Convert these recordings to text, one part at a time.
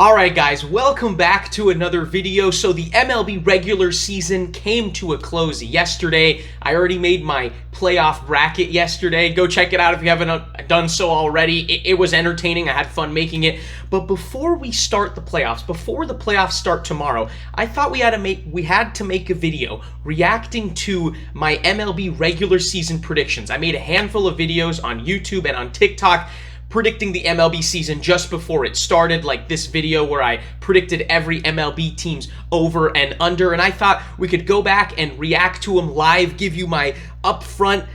Alright guys, welcome back to another video. So the MLB regular season came to a close yesterday. I already made my playoff bracket yesterday. Go check it out if you haven't done so already. It was entertaining. I had fun making it. But before we start the playoffs, before the playoffs start tomorrow, I thought we had to make a video reacting to my MLB regular season predictions. I made a handful of videos on YouTube and on TikTok predicting the MLB season just before it started, like this video where I predicted every MLB team's over and under, and I thought we could go back and react to them live, give you my upfront,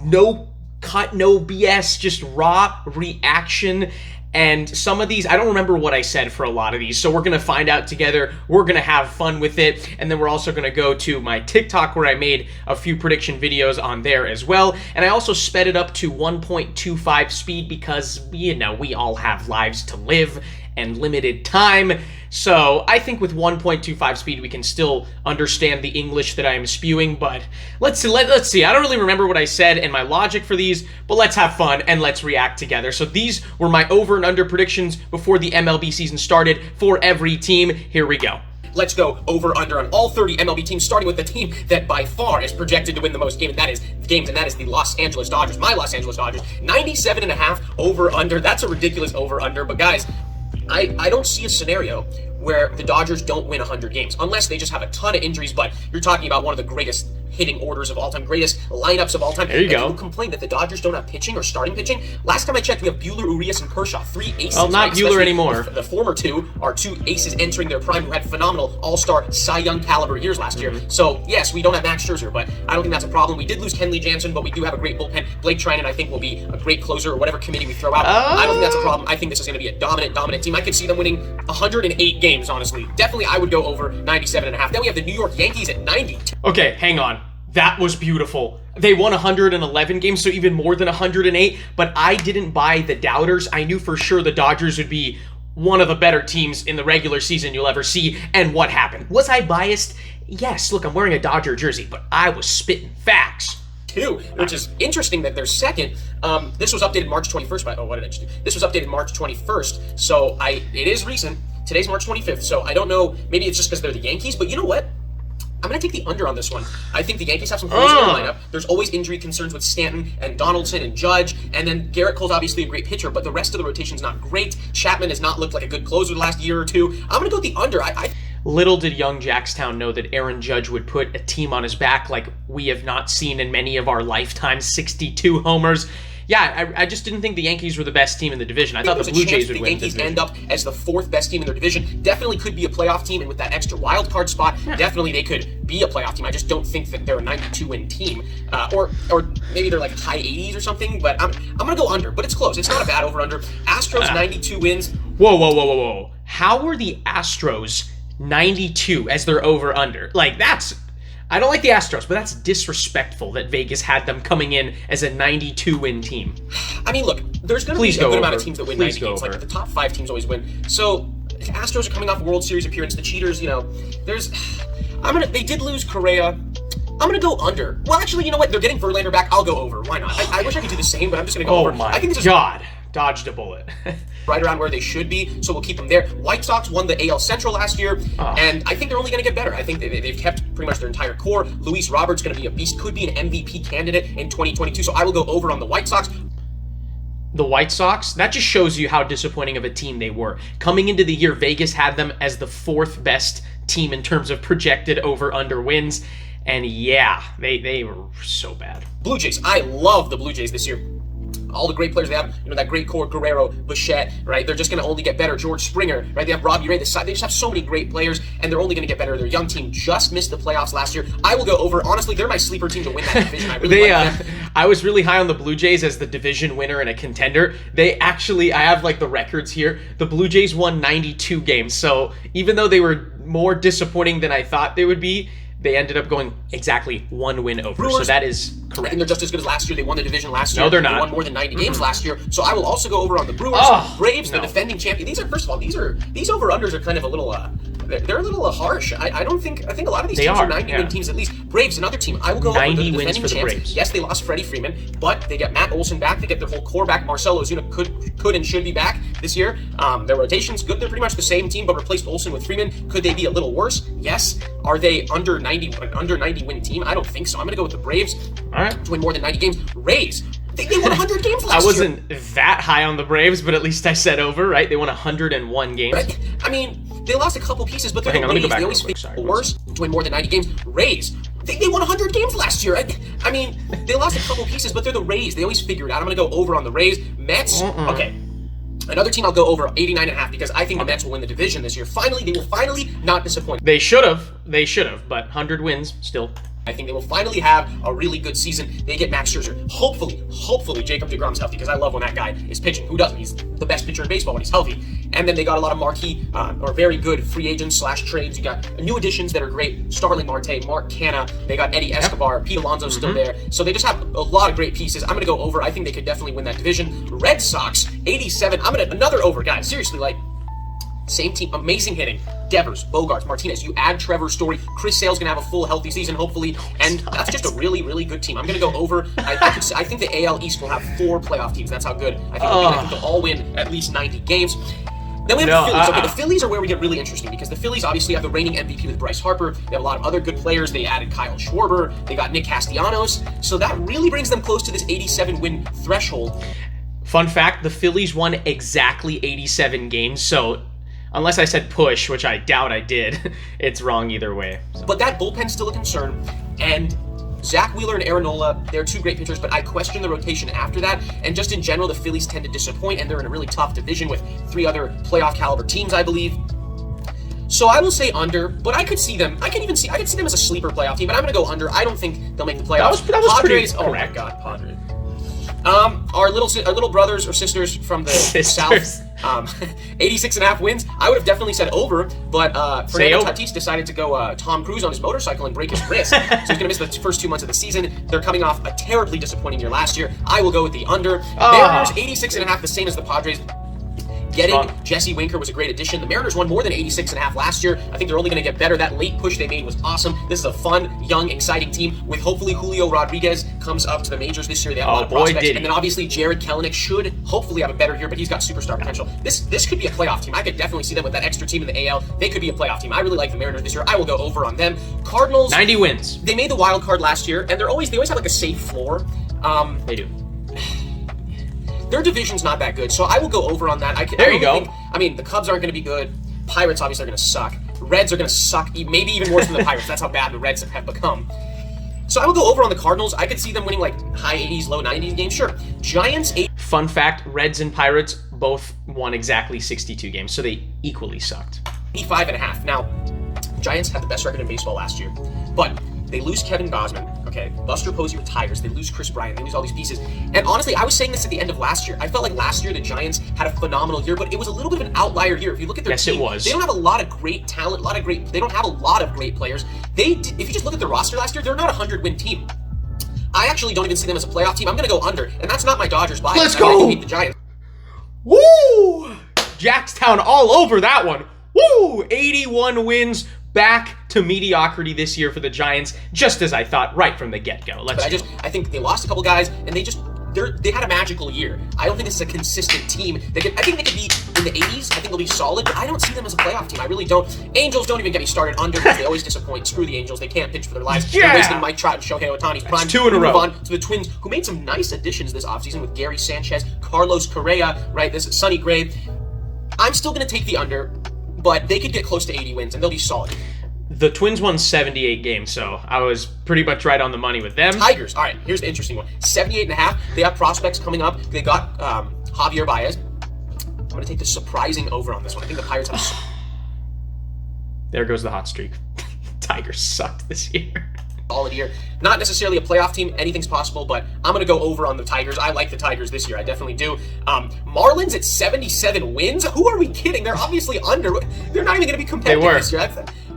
no cut, no BS, just raw reaction. And some of these, I don't remember what I said for a lot of these, so we're going to find out together. We're going to have fun with it, and then we're also going to go to my TikTok where I made a few prediction videos on there as well. And I also sped it up to 1.25 speed because, you know, we all have lives to live and limited time. So I think with 1.25 speed we can still understand the English that I am spewing, but let's see. I don't really remember what I said and my logic for these, but let's have fun and let's react together. So these were my over and under predictions before the MLB season started for every team. Here we go. Let's go over under on all 30 MLB teams, starting with the team that by far is projected to win the most games, and that is the Los Angeles Dodgers. My Los Angeles Dodgers, 97.5 over under. That's a ridiculous over under, but guys, I don't see a scenario where the Dodgers don't win 100 games, unless they just have a ton of injuries, but you're talking about one of the greatest hitting orders of all time, greatest lineups of all time. There you go. People complain that the Dodgers don't have pitching or starting pitching. Last time I checked, we have Buehler, Urias, and Kershaw, three aces. Well, not Buehler anymore. The former two are two aces entering their prime who had phenomenal all-star Cy Young caliber years last year. So, yes, we don't have Max Scherzer, but I don't think that's a problem. We did lose Kenley Jansen, but we do have a great bullpen. Blake Treinen, I think, will be a great closer or whatever committee we throw out. I don't think that's a problem. I think this is going to be a dominant team. I could see them winning 108 games, honestly. Definitely, I would go over 97.5. Then we have the New York Yankees at 92. Okay, hang on. That was beautiful. They won 111 games, so even more than 108, but I didn't buy the doubters. I knew for sure the Dodgers would be one of the better teams in the regular season you'll ever see, and what happened? Was I biased? Yes, look, I'm wearing a Dodger jersey, but I was spitting facts. Which is interesting that they're second. This was updated March 21st, what did I just do? This was updated March 21st, so it is recent. Today's March 25th, so I don't know, maybe it's just because they're the Yankees, but you know what? I'm going to take the under on this one. I think the Yankees have some holes in their lineup. There's always injury concerns with Stanton and Donaldson and Judge, and then Garrett Cole's obviously a great pitcher, but the rest of the rotation's not great. Chapman has not looked like a good closer the last year or two. I'm going to go with the under. Little did young Jackstown know that Aaron Judge would put a team on his back like we have not seen in many of our lifetimes, 62 homers. Yeah, I just didn't think the Yankees were the best team in the division. I thought the Blue Jays would win. The Yankees end up as the fourth best team in their division. Definitely could be a playoff team, and with that extra wild card spot, definitely they could be a playoff team. I just don't think that they're a 92-win team, or maybe they're like high 80s or something. But I'm gonna go under, but it's close. It's not a bad over/under. Astros 92 wins. Whoa! How were the Astros 92 as their over/under? Like that's. I don't like the Astros, but that's disrespectful that Vegas had them coming in as a 92-win team. I mean, look, there's going to be a good amount of teams that win 90 games. Like the top 5 teams always win. So the Astros are coming off a World Series appearance. The cheaters, you know, they did lose Correa. I'm going to go under. Well, actually, you know what? They're getting Verlander back. I'll go over. Why not? I wish I could do the same, but I'm just going to go over. Oh my I think this is God. Dodged a bullet. right around where they should be, so we'll keep them there. White Sox won the AL Central last year, and I think they're only going to get better. I think they've kept pretty much their entire core. Luis Robert's going to be a beast, could be an MVP candidate in 2022, so I will go over on the White Sox. The White Sox, that just shows you how disappointing of a team they were. Coming into the year, Vegas had them as the 4th best team in terms of projected over/under wins, and yeah, they were so bad. Blue Jays, I love the Blue Jays this year. All the great players they have, you know, that great core, Guerrero, Bichette, right? They're just going to only get better. George Springer, right? They have Robbie Ray. They just have so many great players, and they're only going to get better. Their young team just missed the playoffs last year. I will go over. Honestly, they're my sleeper team to win that division. I really like them. I was really high on the Blue Jays as the division winner and a contender. They actually, I have like the records here. The Blue Jays won 92 games. So even though they were more disappointing than I thought they would be, they ended up going exactly 1 win over. Brewers, so that is correct. I think they're just as good as last year. They won the division last year. No, they're not. They won more than 90 games last year. So I will also go over on the Brewers. Braves, the defending champion. These are, first of all, these over-unders are kind of a little, they're a little harsh. I think a lot of these teams are 90-win teams at least. Braves, another team. I will go over 90 the wins for the champs. Braves. Yes, they lost Freddie Freeman, but they get Matt Olson back. They get their whole core back. Marcell Ozuna could and should be back. this year. Their rotation's good. They're pretty much the same team, but replaced Olsen with Freeman. Could they be a little worse? Yes. Are they under 90 win team? I don't think so. I'm going to go with the Braves to win more than 90 games. Rays. They won 100 games last year. I wasn't that high on the Braves, but at least I said over, right? They won 101 games. Right? I mean, they lost a couple pieces, but they're the Rays. They always figure worse to win more than 90 games. Rays. They won 100 games last year. I mean, they lost a couple pieces, but they're the Rays. They always figure it out. I'm going to go over on the Rays. Mets. Okay. Another team I'll go over 89.5 because I think the Mets will win the division this year. Finally, they will finally not disappoint. They should have, but 100 wins still. I think they will finally have a really good season. They get Max Scherzer. Hopefully Jacob deGrom's healthy because I love when that guy is pitching. Who doesn't? He's the best pitcher in baseball when he's healthy. And then they got a lot of marquee or very good free agents / trades. You got new additions that are great. Starling Marte, Mark Canha. They got Eddie Escobar. Pete Alonso's still there. So they just have a lot of great pieces. I'm going to go over. I think they could definitely win that division. Red Sox, 87. Another over, guys. Seriously, same team, amazing hitting. Devers, Bogarts, Martinez. You add Trevor Story. Chris Sale's going to have a full healthy season, hopefully. And that's just a really, really good team. I'm going to go over. I think the AL East will have 4 playoff teams. That's how good I think it'll be. I think they'll all win at least 90 games. Then we have the Phillies. Okay, the Phillies are where we get really interesting because the Phillies obviously have the reigning MVP with Bryce Harper. They have a lot of other good players. They added Kyle Schwarber. They got Nick Castellanos. So that really brings them close to this 87-win threshold. Fun fact, the Phillies won exactly 87 games, so unless I said push, which I doubt I did, it's wrong either way. So. But that bullpen's still a concern, and Zach Wheeler and Aaron Nola, they're 2 great pitchers, but I question the rotation after that, and just in general, the Phillies tend to disappoint, and they're in a really tough division with 3 other playoff caliber teams, I believe. So I will say under, but I could see them. I could see them as a sleeper playoff team, but I'm going to go under. I don't think they'll make the playoffs. That was Padres, pretty correct. Oh my God, Padres. Our little brothers or sisters from the South, 86.5 wins. I would have definitely said over, but Fernando Tatis decided to go Tom Cruise on his motorcycle and break his wrist, so he's going to miss the first 2 months of the season. They're coming off a terribly disappointing year last year. I will go with the under. Mariners, 86.5, the same as the Padres. Getting Jesse Winker was a great addition. The Mariners won more than 86.5 last year. I think they're only going to get better. That late push they made was awesome. This is a fun, young, exciting team with hopefully Julio Rodriguez comes up to the majors this year. They have a lot of prospects. And then obviously Jared Kelenic should hopefully have a better year, but he's got superstar potential. This could be a playoff team. I could definitely see them with that extra team in the AL. They could be a playoff team. I really like the Mariners this year. I will go over on them. Cardinals, 90 wins. They made the wild card last year, and they always have like a safe floor. They do. Their division's not that good, so I will go over on that. There you go. The Cubs aren't going to be good. Pirates obviously are going to suck. Reds are going to suck, maybe even worse than the Pirates. That's how bad the Reds have become. So I will go over on the Cardinals. I could see them winning high 80s, low 90s games. Sure. Giants, 8. Fun fact, Reds and Pirates both won exactly 62 games, so they equally sucked. 85.5. Now, Giants had the best record in baseball last year, but they lose Kevin Gausman, okay? Buster Posey retires. They lose Chris Bryant. They lose all these pieces. And honestly, I was saying this at the end of last year. I felt like last year the Giants had a phenomenal year, but it was a little bit of an outlier year. If you look at their team, it was. They don't have a lot of great talent, they don't have a lot of great players. If you just look at the roster last year, they're not a 100-win team. I actually don't even see them as a playoff team. I'm going to go under, and that's not my Dodgers bias. Let's go! I hate the Giants. Woo! Jackstown all over that one. Woo! 81 wins. Back to mediocrity this year for the Giants, just as I thought right from the get-go. I think they lost a couple guys, and they had a magical year. I don't think this is a consistent team. I think they could be in the 80s. I think they'll be solid, but I don't see them as a playoff team. I really don't. Angels, don't even get me started under because they always disappoint. Screw the Angels. They can't pitch for their lives. Yeah. They're wasting Mike Trout and Shohei Ohtani's prime. 2 in a row. Move on to the Twins, who made some nice additions this offseason with Gary Sanchez, Carlos Correa, right? This is Sonny Gray. I'm still going to take the under, but they could get close to 80 wins, and they'll be solid. The Twins won 78 games, so I was pretty much right on the money with them. Tigers. All right, here's the interesting one. 78.5. They have prospects coming up. They got Javier Baez. I'm going to take the surprising over on this one. I think the Pirates have... There goes the hot streak. Tigers sucked this year. Solid year. Not necessarily a playoff team. Anything's possible, but I'm going to go over on the Tigers. I like the Tigers this year. I definitely do. Marlins at 77 wins? Who are we kidding? They're obviously under. They're not even going to be competitive this year.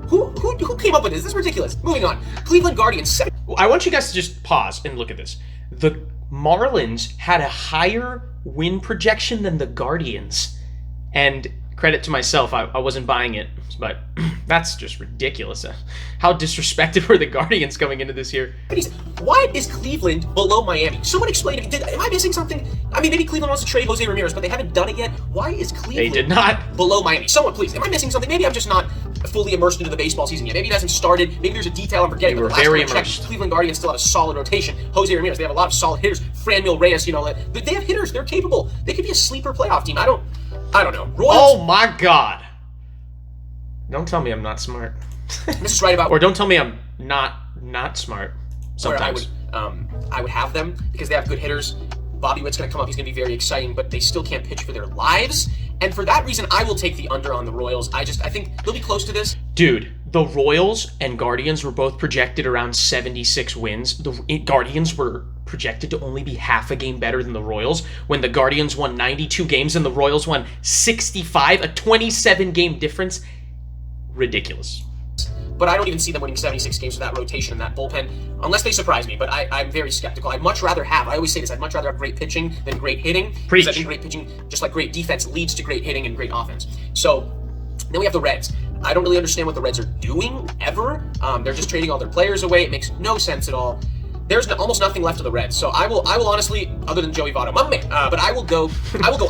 Who came up with this? This is ridiculous. Moving on. Cleveland Guardians. I want you guys to just pause and look at this. The Marlins had a higher win projection than the Guardians. And credit to myself, I wasn't buying it, but that's just ridiculous. How disrespected were the Guardians coming into this year? Why is Cleveland below Miami? Someone explain to me. Am I missing something? I mean, maybe Cleveland wants to trade Jose Ramirez, but they haven't done it yet. Why is Cleveland They did not. below Miami? Someone, please. Am I missing something? Maybe I'm just not fully immersed into the baseball season yet. Maybe it hasn't started. Maybe there's a detail I'm forgetting. They were But last very time I checked, immersed. Cleveland Guardians still have a solid rotation. Jose Ramirez, they have a lot of solid hitters. Franmil Reyes, they have hitters. They're capable. They could be a sleeper playoff team. I don't know. Royals. Oh my God! Don't tell me I'm not smart. This is right about Or don't tell me I'm not smart. where Sometimes. I would have them because they have good hitters. Bobby Witt's going to come up. He's going to be very exciting, but they still can't pitch for their lives. And for that reason, I will take the under on the Royals. I think they'll be close to this. Dude, the Royals and Guardians were both projected around 76 wins. The Guardians were projected to only be half a game better than the Royals when the Guardians won 92 games and the Royals won 65, a 27-game difference. Ridiculous. But I don't even see them winning 76 games with that rotation and that bullpen, unless they surprise me. But I'm very skeptical. I always say this, I'd much rather have great pitching than great hitting. Preach. Because I think great pitching, just like great defense, leads to great hitting and great offense. So then we have the Reds. I don't really understand what the Reds are doing ever. They're just trading all their players away. It makes no sense at all. There's almost nothing left of the Reds. So I will honestly, other than Joey Votto, my man, but I will go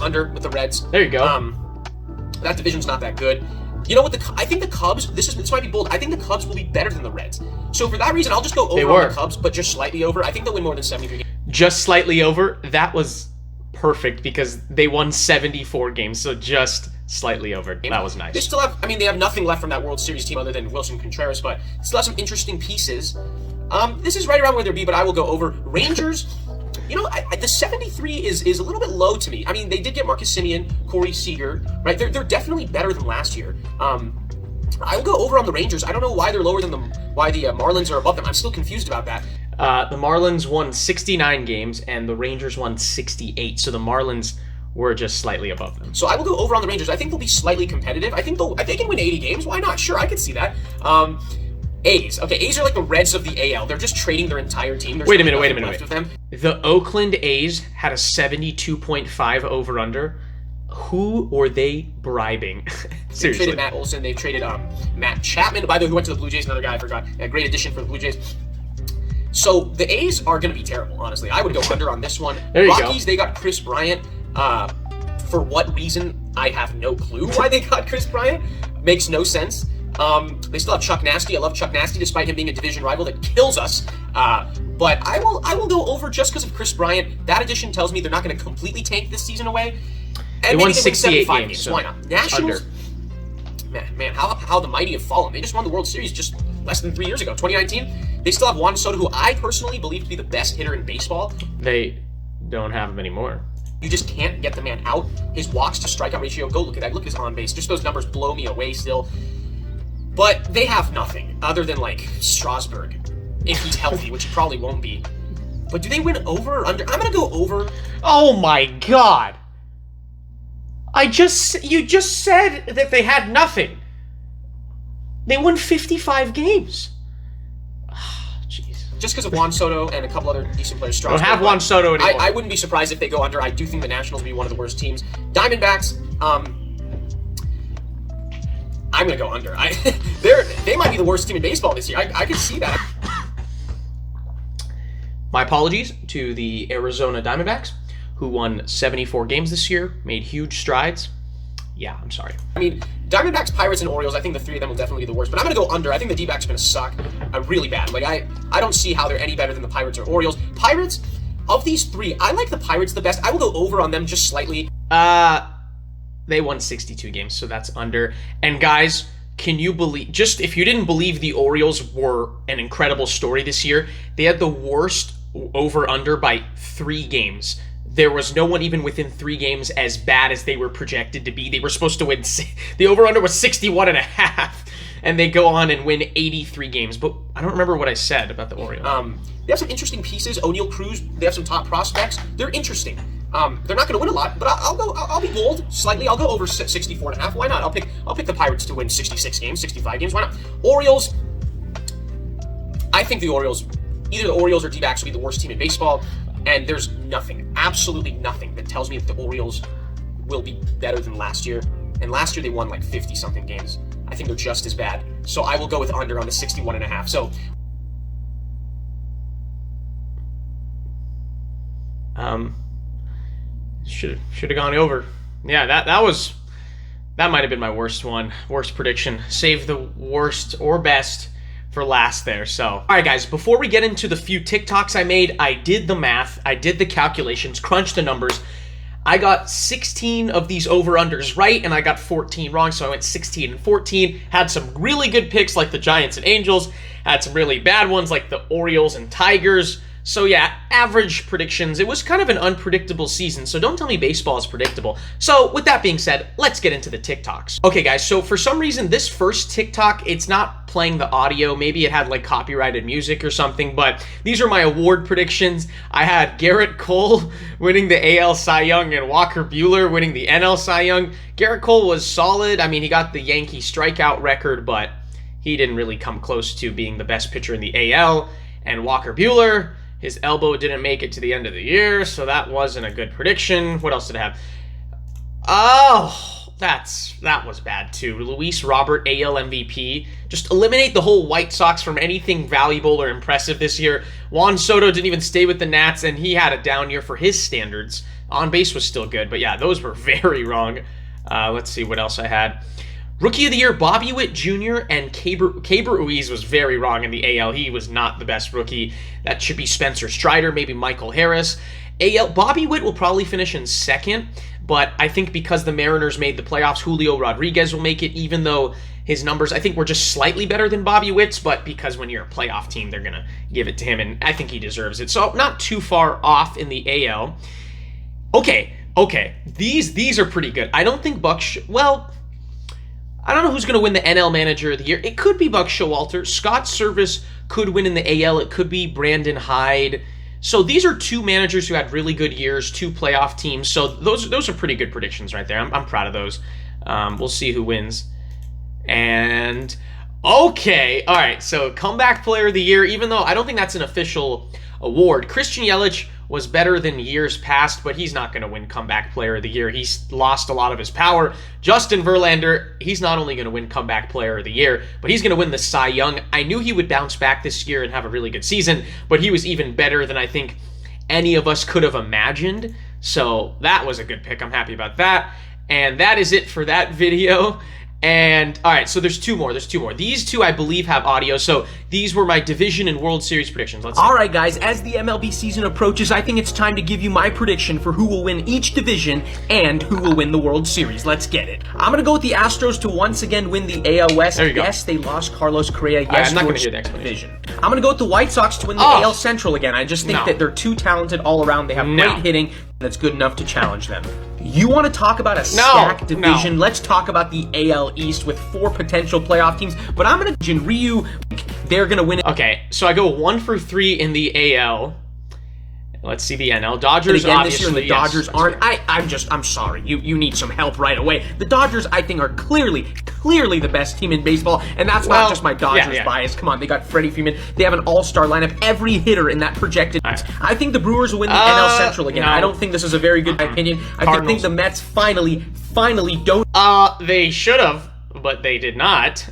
under with the Reds. There you go. That division's not that good. You know what? I think the Cubs. This might be bold. I think the Cubs will be better than the Reds. So for that reason, I'll just go over on the Cubs, but just slightly over. I think they'll win more than 73 games. Just slightly over. That was perfect because they won 74 games, so just slightly over. That was nice. They still have. I mean, they have nothing left from that World Series team other than Wilson Contreras, but still have some interesting pieces. This is right around where they'll be, but I will go over. Rangers. The 73 is a little bit low to me. I mean, they did get Marcus Semien, Corey Seager, right? They're definitely better than last year. I will go over on the Rangers. I don't know why they're lower than why the Marlins are above them. I'm still confused about that. The Marlins won 69 games and the Rangers won 68, so the Marlins were just slightly above them. So I will go over on the Rangers. I think they'll be slightly competitive. I think they can win 80 games. Why not? Sure, I could see that. A's. Okay, A's are like the Reds of the AL. They're just trading their entire team. There's Wait a really minute. nothing left of them. The Oakland A's had a 72.5 over-under. Who were they bribing? They Seriously. traded Matt Olson. They've traded Matt Chapman, by the way, who went to the Blue Jays. Another guy I forgot. A great addition for the Blue Jays. So the A's are going to be terrible, honestly. I would go under on this one. There you Rockies, go. they got Chris Bryant. For what reason? I have no clue why they got Chris Bryant. Makes no sense. They still have Chuck Nasty. I love Chuck Nasty, despite him being a division rival that kills us. But I will go over just because of Chris Bryant. That addition tells me they're not going to completely tank this season away. And They won maybe 68 75 games, so Why not? Nationals. under. Man, how the mighty have fallen. They just won the World Series just less than 3 years ago, 2019. They still have Juan Soto, who I personally believe to be the best hitter in baseball. They don't have him anymore. You just can't get the man out. His walks to strikeout ratio, go look at that. Look at his on base. Just those numbers blow me away still. But they have nothing other than like Strasburg, if he's healthy, which he probably won't be. But do they win over or under? I'm gonna go over. Oh my God! You just said that they had nothing. They won 55 games. Jeez. Just because of Juan Soto and a couple other decent players. Don't Strasburg, have Juan Soto anymore. I wouldn't be surprised if they go under. I do think the Nationals will be one of the worst teams. Diamondbacks. I'm gonna go under. They might be the worst team in baseball this year. I could see that. My apologies to the Arizona Diamondbacks, who won 74 games this year, made huge strides. Yeah, I'm sorry. I mean, Diamondbacks, Pirates, and Orioles, I think the three of them will definitely be the worst. But I'm going to go under. I think the D-backs are going to suck really bad. Like, I don't see how they're any better than the Pirates or Orioles. Pirates, of these three, I like the Pirates the best. I will go over on them just slightly. They won 62 games, so that's under. And guys, can you believe, just if you didn't believe the Orioles were an incredible story this year, they had the worst over-under by 3 games. There was no one even within 3 games as bad as they were projected to be. They were supposed to win, the over-under was 61.5, and they go on and win 83 games. But I don't remember what I said about the Orioles. They have some interesting pieces. O'Neal Cruz, they have some top prospects. They're interesting. They're not going to win a lot, but I'll be bold slightly. I'll go over 64.5. Why not? I'll pick the Pirates to win 66 games, 65 games. Why not? Orioles. I think the Orioles, either the Orioles or D-backs will be the worst team in baseball, and there's nothing, absolutely nothing that tells me that the Orioles will be better than last year. And last year they won like 50-something games. I think they're just as bad. So I will go with under on the 61.5. So should have gone over. Yeah, that might have been my worst prediction. Save the worst or best for last there. So, all right, guys, before we get into the few TikToks I made, I did the math, I did the calculations, crunched the numbers. I got 16 of these over-unders right, and I got 14 wrong, so I went 16 and 14. Had some really good picks like the Giants and Angels. Had some really bad ones like the Orioles and Tigers. So yeah, average predictions. It was kind of an unpredictable season, so don't tell me baseball is predictable. So with that being said, let's get into the TikToks. Okay guys, so for some reason this first TikTok, it's not playing the audio. Maybe it had like copyrighted music or something, but these are my award predictions. I had Garrett Cole winning the AL Cy Young and Walker Buehler winning the NL Cy Young. Garrett Cole was solid. I mean, he got the Yankee strikeout record, but he didn't really come close to being the best pitcher in the AL. And Walker Buehler, his elbow didn't make it to the end of the year, so that wasn't a good prediction. What else did I have? Oh, that was bad too. Luis Robert, AL MVP. Just eliminate the whole White Sox from anything valuable or impressive this year. Juan Soto didn't even stay with the Nats, and he had a down year for his standards. On base was still good, but yeah, those were very wrong. Let's see what else I had. Rookie of the Year, Bobby Witt Jr. and Keibert Ruiz was very wrong in the AL. He was not the best rookie. That should be Spencer Strider, maybe Michael Harris. AL, Bobby Witt will probably finish in second, but I think because the Mariners made the playoffs, Julio Rodriguez will make it, even though his numbers, I think, were just slightly better than Bobby Witt's, but because when you're a playoff team, they're going to give it to him, and I think he deserves it. So not too far off in the AL. Okay. These are pretty good. I don't think I don't know who's going to win the NL Manager of the Year. It could be Buck Showalter. Scott Service could win in the AL. It could be Brandon Hyde. So these are two managers who had really good years, two playoff teams. So those are pretty good predictions right there. I'm proud of those. We'll see who wins. And okay, all right. So comeback player of the year, even though I don't think that's an official award. Christian Yelich was better than years past, but he's not going to win comeback player of the year. He's lost a lot of his power. Justin Verlander, he's not only going to win comeback player of the year, but he's going to win the Cy Young. I knew he would bounce back this year and have a really good season, but he was even better than I think any of us could have imagined. So that was a good pick. I'm happy about that. And that is it for that video. And, all right, so there's two more. These two, I believe, have audio. So these were my division and World Series predictions. Let's see. All right, guys, as the MLB season approaches, I think it's time to give you my prediction for who will win each division and who will win the World Series. Let's get it. I'm going to go with the Astros to once again win the AL West. There you go. Yes, they lost Carlos Correa. Yes, I'm not going to hear the explanation. Division. I'm going to go with the White Sox to win the AL Central again. I just think that they're too talented all around. They have great hitting that's good enough to challenge them. You want to talk about a stacked division? Let's talk about the AL East with 4 potential playoff teams. But I'm going to Ryu. They're going to win it. Okay, so I go 1 for 3 in the AL. Let's see the NL. Dodgers, again, obviously. This year, the Dodgers aren't. I'm sorry. You need some help right away. The Dodgers, I think, are clearly the best team in baseball, and that's not just my Dodgers bias. Come on, they got Freddie Freeman. They have an all-star lineup. Every hitter in that projected. I think the Brewers will win the NL Central again. I don't think this is a very good opinion. I think the Mets finally don't. They should have, but they did not.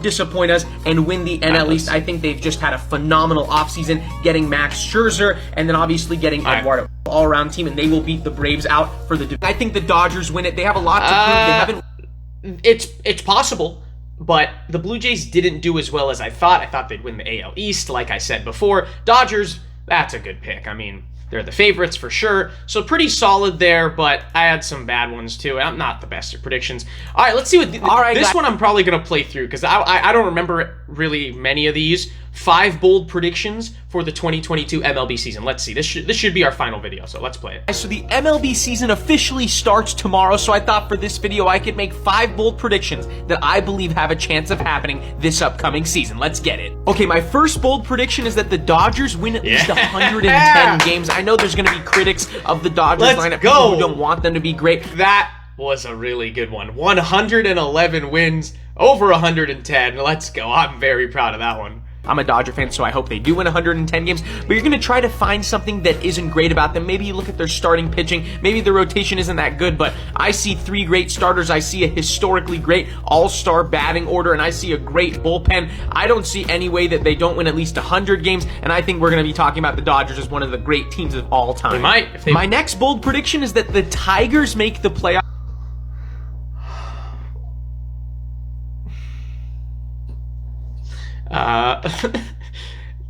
Disappoint us and win the NL East. I think they've just had a phenomenal offseason getting Max Scherzer and then obviously getting Eduardo, all-around team, and they will beat the Braves out for the division. I think the Dodgers win it. They have a lot to prove. They haven't. It's possible, but the Blue Jays didn't do as well as I thought. I thought they'd win the AL East, like I said before. Dodgers, that's a good pick. I mean, they're the favorites for sure. So pretty solid there, but I had some bad ones too. I'm not the best at predictions. All right, let's see what this one I'm probably going to play through because I don't remember really many of these. 5 bold predictions for the 2022 MLB season. Let's see. This should be our final video, so let's play it. So the MLB season officially starts tomorrow, so I thought for this video I could make 5 bold predictions that I believe have a chance of happening this upcoming season. Let's get it. Okay, my first bold prediction is that the Dodgers win at least 110 games. I know there's going to be critics of the Dodgers lineup, people who don't want them to be great. That was a really good one. 111 wins, over 110. Let's go. I'm very proud of that one. I'm a Dodger fan, so I hope they do win 110 games, but you're going to try to find something that isn't great about them. Maybe you look at their starting pitching, maybe the rotation isn't that good, but I see 3 great starters, I see a historically great all-star batting order, and I see a great bullpen. I don't see any way that they don't win at least 100 games, and I think we're going to be talking about the Dodgers as one of the great teams of all time. They might. My next bold prediction is that the Tigers make the playoffs.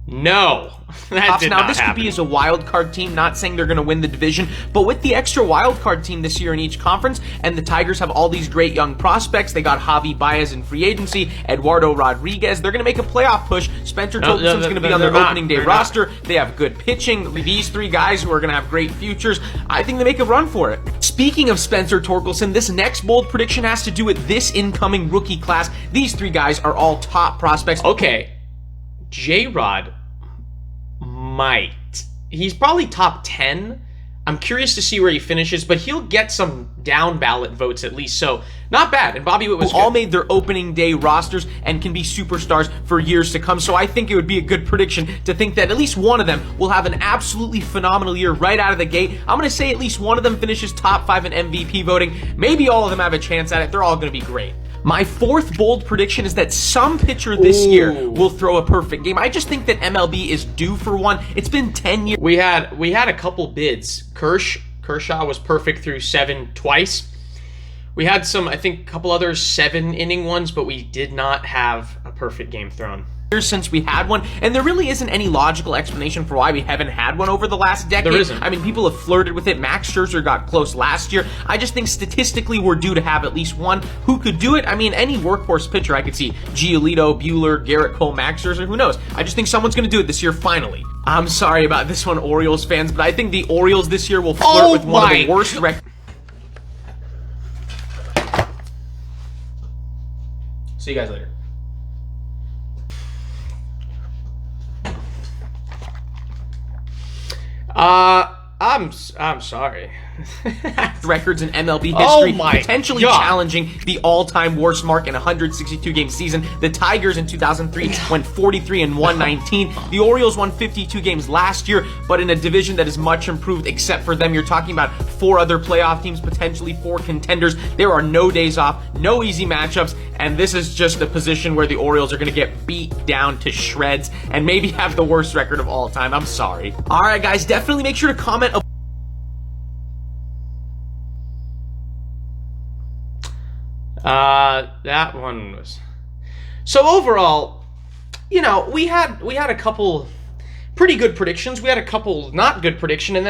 No. That did now, not this happen. could be as a wild card team, not saying they're going to win the division, but with the extra wild card team this year in each conference, and the Tigers have all these great young prospects. They got Javi Baez in free agency, Eduardo Rodriguez. They're going to make a playoff push. Spencer Torkelson's going to be on their opening day roster. They have good pitching. These 3 guys who are going to have great futures. I think they make a run for it. Speaking of Spencer Torkelson, this next bold prediction has to do with this incoming rookie class. These 3 guys are all top prospects. Okay. J-Rod might. He's probably top 10. I'm curious to see where he finishes, but he'll get some down ballot votes at least, so not bad. And Bobby Witt was all made their opening day rosters and can be superstars for years to come. So I think it would be a good prediction to think that at least one of them will have an absolutely phenomenal year right out of the gate. I'm going to say at least one of them finishes top 5 in MVP voting. Maybe all of them have a chance at it. They're all going to be great. My 4th bold prediction is that some pitcher this year will throw a perfect game. I just think that MLB is due for one. It's been 10 years. We had a couple bids. Kershaw was perfect through 7 twice. We had some, I think, a couple other 7-inning ones, but we did not have a perfect game thrown Since we had one, and there really isn't any logical explanation for why we haven't had one over the last decade. There isn't. I mean, people have flirted with it. Max Scherzer got close last year. I just think statistically we're due to have at least one. Who could do it? I mean, any workhorse pitcher I could see. Giolito, Buehler, Garrett Cole, Max Scherzer, who knows? I just think someone's going to do it this year finally. I'm sorry about this one, Orioles fans, but I think the Orioles this year will flirt with one of the worst records. See you guys later. I'm sorry. Records in MLB history, my potentially God. challenging the all-time worst mark in a 162-game season. The Tigers in 2003 went 43 and 119. The Orioles won 52 games last year, but in a division that is much improved except for them. You're talking about 4 other playoff teams, potentially 4 contenders. There are no days off, no easy matchups, and this is just a position where the Orioles are going to get beat down to shreds and maybe have the worst record of all time. I'm sorry. All right, guys, definitely make sure to comment. That one was... So overall, you know, we had a couple pretty good predictions. We had a couple not good predictions,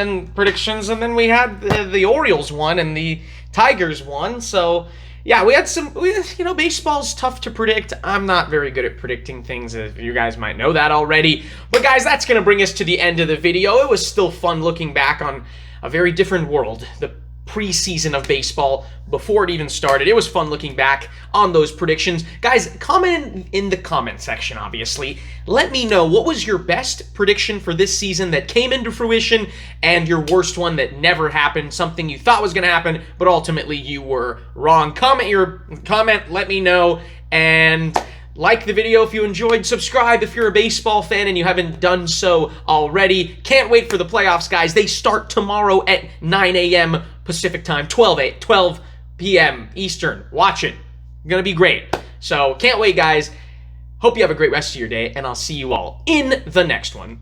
and then we had the Orioles one and the Tigers one. So yeah, we had some. You know, baseball's tough to predict. I'm not very good at predicting things, if you guys might know that already. But guys, that's gonna bring us to the end of the video. It was still fun looking back on a very different world. The preseason of baseball before it even started. It was fun looking back on those predictions. Guys, comment in the comment section, obviously. Let me know, what was your best prediction for this season that came into fruition and your worst one that never happened, something you thought was going to happen, but ultimately you were wrong. Comment, let me know, and like the video if you enjoyed. Subscribe if you're a baseball fan and you haven't done so already. Can't wait for the playoffs, guys. They start tomorrow at 9 a.m. Pacific time, 12 p.m. Eastern. Watch it. Gonna be great. So can't wait, guys. Hope you have a great rest of your day, and I'll see you all in the next one.